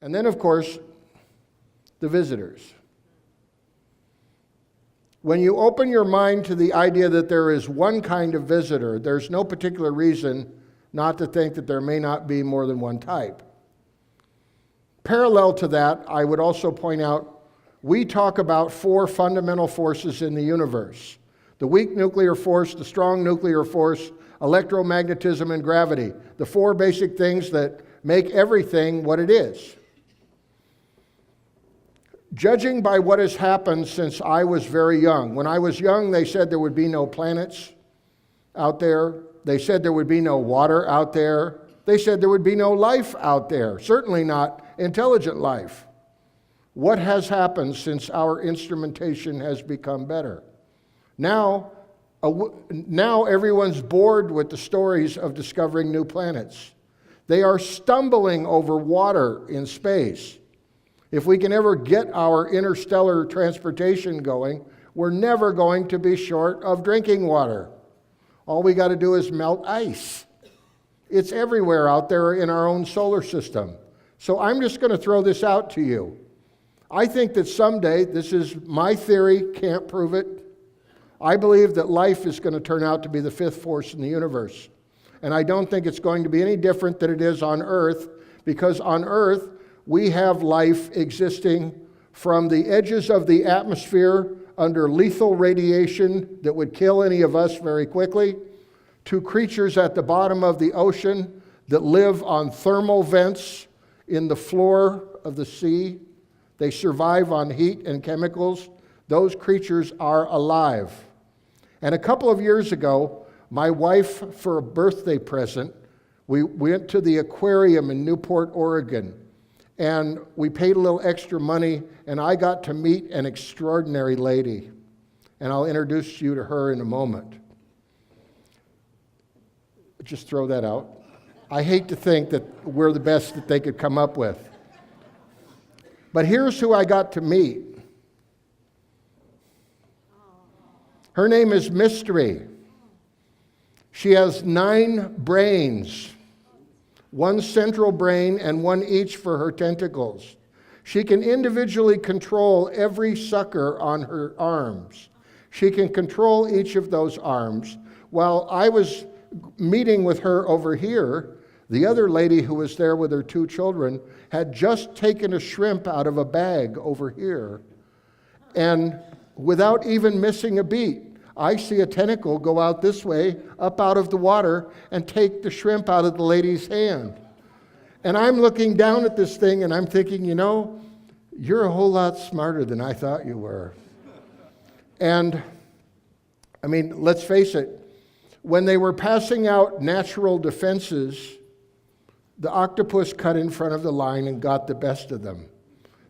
And then, of course, the visitors. When you open your mind to the idea that there is one kind of visitor, there's no particular reason not to think that there may not be more than one type. Parallel to that, I would also point out, we talk about 4 fundamental forces in the universe: the weak nuclear force, the strong nuclear force, electromagnetism, and gravity. The 4 basic things that make everything what it is. Judging by what has happened since I was very young. When I was young, they said there would be no planets out there. They said there would be no water out there. They said there would be no life out there, certainly not intelligent life. What has happened since our instrumentation has become better? Now everyone's bored with the stories of discovering new planets. They are stumbling over water in space. If we can ever get our interstellar transportation going, we're never going to be short of drinking water. All we got to do is melt ice. It's everywhere out there in our own solar system. So I'm just going to throw this out to you. I think that someday, this is my theory, can't prove it, I believe that life is going to turn out to be the 5th force in the universe. And I don't think it's going to be any different than it is on Earth, because on Earth, we have life existing from the edges of the atmosphere under lethal radiation that would kill any of us very quickly, to creatures at the bottom of the ocean that live on thermal vents in the floor of the sea. They survive on heat and chemicals. Those creatures are alive. And a couple of years ago, my wife, for a birthday present, we went to the aquarium in Newport, Oregon. And we paid a little extra money, and I got to meet an extraordinary lady. And I'll introduce you to her in a moment. Just throw that out. I hate to think that we're the best that they could come up with. But here's who I got to meet. Her name is Mystery. She has 9 brains. 1 central brain and 1 each for her tentacles. She can individually control every sucker on her arms. She can control each of those arms. While I was meeting with her over here, the other lady who was there with her 2 children had just taken a shrimp out of a bag over here. And without even missing a beat, I see a tentacle go out this way, up out of the water, and take the shrimp out of the lady's hand. And I'm looking down at this thing, and I'm thinking, you know, you're a whole lot smarter than I thought you were. And, I mean, let's face it, when they were passing out natural defenses, the octopus cut in front of the line and got the best of them.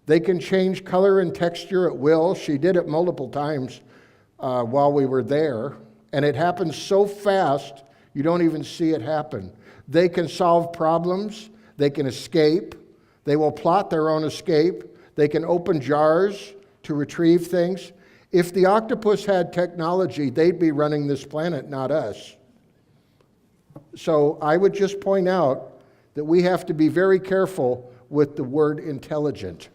They can change color and texture at will. She did it multiple times while we were there, and it happens so fast you don't even see it happen. They can solve problems. They can escape. They will plot their own escape. They can open jars to retrieve things. If the octopus had technology, they'd be running this planet, not us. So I would just point out that we have to be very careful with the word intelligent.